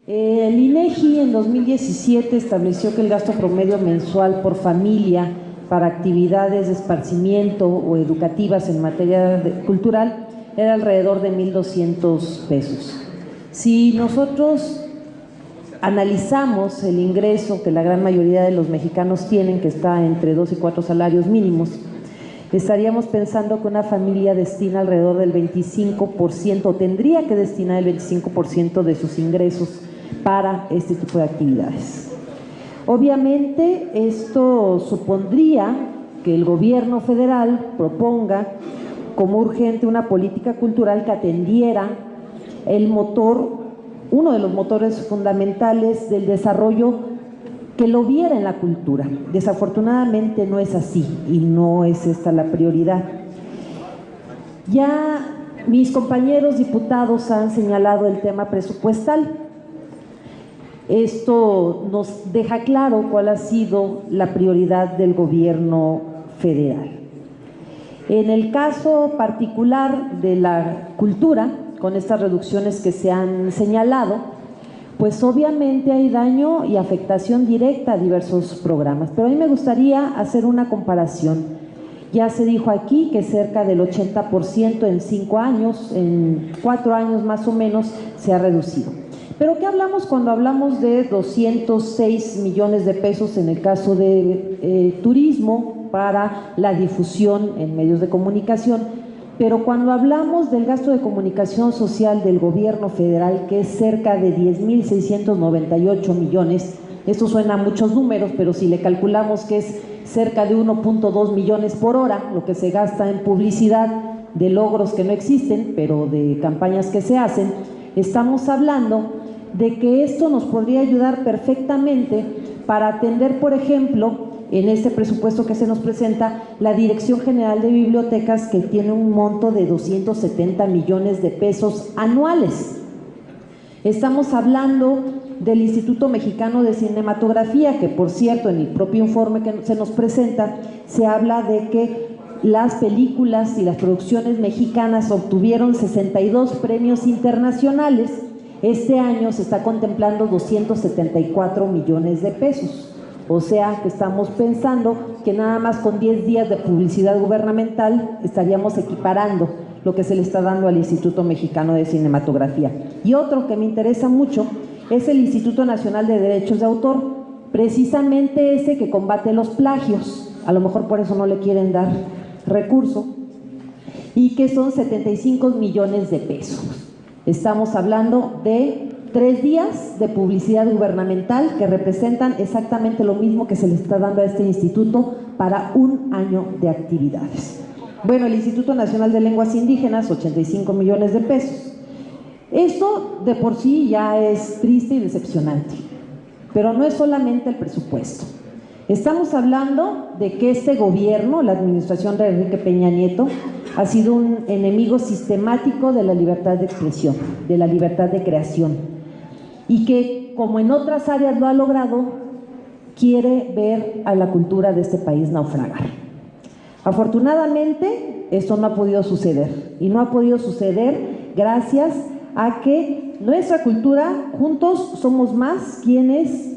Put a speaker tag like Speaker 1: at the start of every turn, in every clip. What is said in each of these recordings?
Speaker 1: El INEGI en 2017 estableció que el gasto promedio mensual por familia para actividades de esparcimiento o educativas en materia cultural era alrededor de 1,200 pesos. Si nosotros analizamos el ingreso que la gran mayoría de los mexicanos tienen, que está entre 2 y 4 salarios mínimos, estaríamos pensando que una familia destina alrededor del 25%, o tendría que destinar el 25% de sus ingresos para este tipo de actividades. Obviamente, esto supondría que el gobierno federal proponga como urgente una política cultural que atendiera el motor, uno de los motores fundamentales del desarrollo, que lo viera en la cultura. Desafortunadamente no es así y no es esta la prioridad. Ya mis compañeros diputados han señalado el tema presupuestal. Esto nos deja claro cuál ha sido la prioridad del gobierno federal. En el caso particular de la cultura, con estas reducciones que se han señalado, pues obviamente hay daño y afectación directa a diversos programas, pero a mí me gustaría hacer una comparación. Ya se dijo aquí que cerca del 80% en 5 años, en 4 años más o menos, se ha reducido. Pero ¿qué hablamos cuando hablamos de 206 millones de pesos en el caso de turismo para la difusión en medios de comunicación? Pero cuando hablamos del gasto de comunicación social del gobierno federal, que es cerca de 10,698 millones, esto suena a muchos números, pero si le calculamos que es cerca de 1,2 millones por hora, lo que se gasta en publicidad de logros que no existen, pero de campañas que se hacen, estamos hablando de que esto nos podría ayudar perfectamente para atender, por ejemplo, en este presupuesto que se nos presenta, la Dirección General de Bibliotecas, que tiene un monto de 270 millones de pesos anuales. Estamos hablando del Instituto Mexicano de Cinematografía, que por cierto, en el propio informe que se nos presenta, se habla de que las películas y las producciones mexicanas obtuvieron 62 premios internacionales. Este año se está contemplando 274 millones de pesos. O sea que estamos pensando que nada más con 10 días de publicidad gubernamental estaríamos equiparando lo que se le está dando al Instituto Mexicano de Cinematografía. Y otro que me interesa mucho es el Instituto Nacional de Derechos de Autor, precisamente ese que combate los plagios, a lo mejor por eso no le quieren dar recurso, y que son 75 millones de pesos. Estamos hablando de 3 días de publicidad gubernamental que representan exactamente lo mismo que se le está dando a este instituto para un año de actividades. Bueno, el Instituto Nacional de Lenguas Indígenas, 85 millones de pesos. Esto de por sí ya es triste y decepcionante, pero no es solamente el presupuesto. Estamos hablando de que este gobierno, la administración de Enrique Peña Nieto, ha sido un enemigo sistemático de la libertad de expresión, de la libertad de creación, y que, como en otras áreas lo ha logrado, quiere ver a la cultura de este país naufragar. Afortunadamente, esto no ha podido suceder, y no ha podido suceder gracias a que nuestra cultura, juntos somos más quienes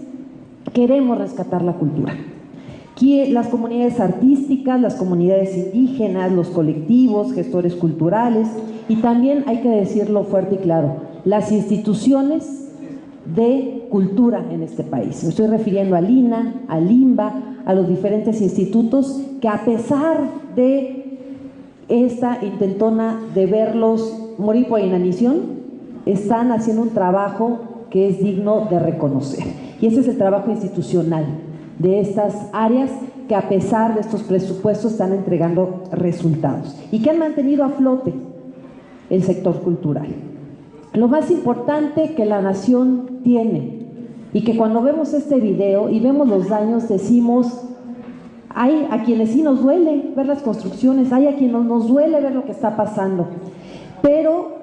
Speaker 1: queremos rescatar la cultura. Las comunidades artísticas, las comunidades indígenas, los colectivos, gestores culturales, y también hay que decirlo fuerte y claro, las instituciones de cultura en este país. Me estoy refiriendo al INA, al INBA, a los diferentes institutos que, a pesar de esta intentona de verlos morir por inanición, están haciendo un trabajo que es digno de reconocer. Y ese es el trabajo institucional de estas áreas que, a pesar de estos presupuestos, están entregando resultados y que han mantenido a flote el sector cultural. Lo más importante que la nación tiene, y que cuando vemos este video y vemos los daños decimos, hay a quienes sí nos duele ver las construcciones, hay a quienes nos duele ver lo que está pasando, pero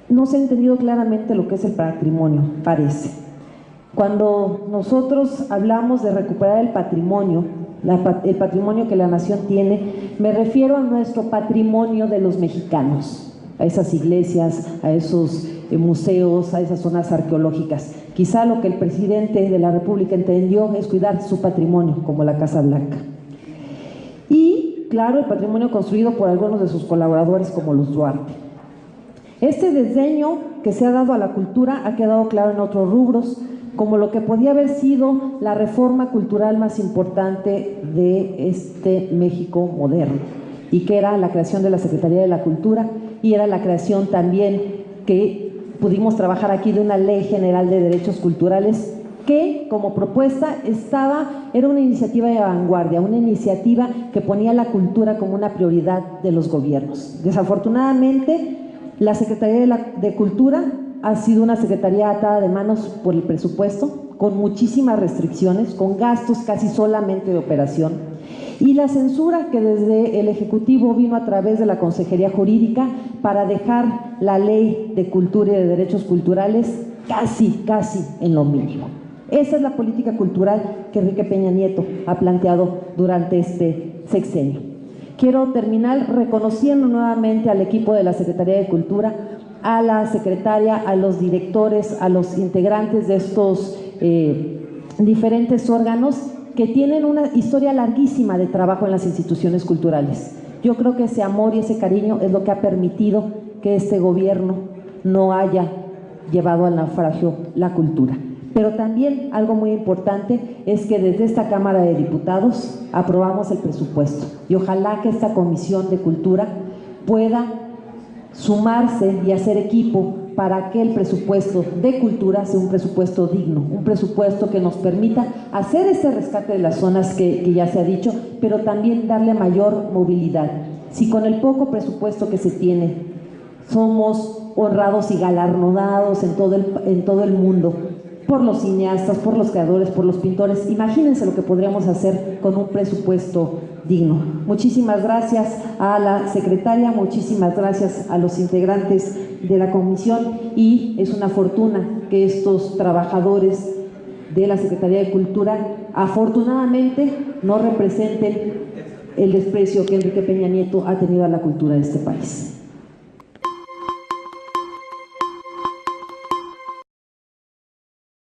Speaker 1: no se ha entendido claramente lo que es el patrimonio, parece. Cuando nosotros hablamos de recuperar el patrimonio que la nación tiene, me refiero a nuestro patrimonio de los mexicanos, a esas iglesias, a esos museos, a esas zonas arqueológicas. Quizá lo que el presidente de la República entendió es cuidar su patrimonio, como la Casa Blanca. Y, claro, el patrimonio construido por algunos de sus colaboradores, como los Duarte. Este desdeño que se ha dado a la cultura ha quedado claro en otros rubros, como lo que podía haber sido la reforma cultural más importante de este México moderno, y que era la creación de la Secretaría de la Cultura, y era la creación también que pudimos trabajar aquí de una Ley General de Derechos Culturales que como propuesta era una iniciativa de vanguardia, una iniciativa que ponía la cultura como una prioridad de los gobiernos. Desafortunadamente, la Secretaría de Cultura ha sido una secretaría atada de manos por el presupuesto, con muchísimas restricciones, con gastos casi solamente de operación, y la censura que desde el Ejecutivo vino a través de la Consejería Jurídica para dejar la Ley de Cultura y de Derechos Culturales casi en lo mínimo. Esa es la política cultural que Enrique Peña Nieto ha planteado durante este sexenio. Quiero terminar reconociendo nuevamente al equipo de la Secretaría de Cultura, a la secretaria, a los directores, a los integrantes de estos diferentes órganos que tienen una historia larguísima de trabajo en las instituciones culturales. Yo creo que ese amor y ese cariño es lo que ha permitido que este gobierno no haya llevado al naufragio la cultura. Pero también algo muy importante es que desde esta Cámara de Diputados aprobamos el presupuesto, y ojalá que esta Comisión de Cultura pueda sumarse y hacer equipo para que el presupuesto de cultura sea un presupuesto digno, un presupuesto que nos permita hacer este rescate de las zonas que ya se ha dicho, pero también darle mayor movilidad. Si con el poco presupuesto que se tiene somos honrados y galardonados en todo el mundo por los cineastas, por los creadores, por los pintores, imagínense lo que podríamos hacer con un presupuesto digno. Muchísimas gracias a la secretaria, muchísimas gracias a los integrantes de la comisión, y es una fortuna que estos trabajadores de la Secretaría de Cultura afortunadamente no representen el desprecio que Enrique Peña Nieto ha tenido a la cultura de este país.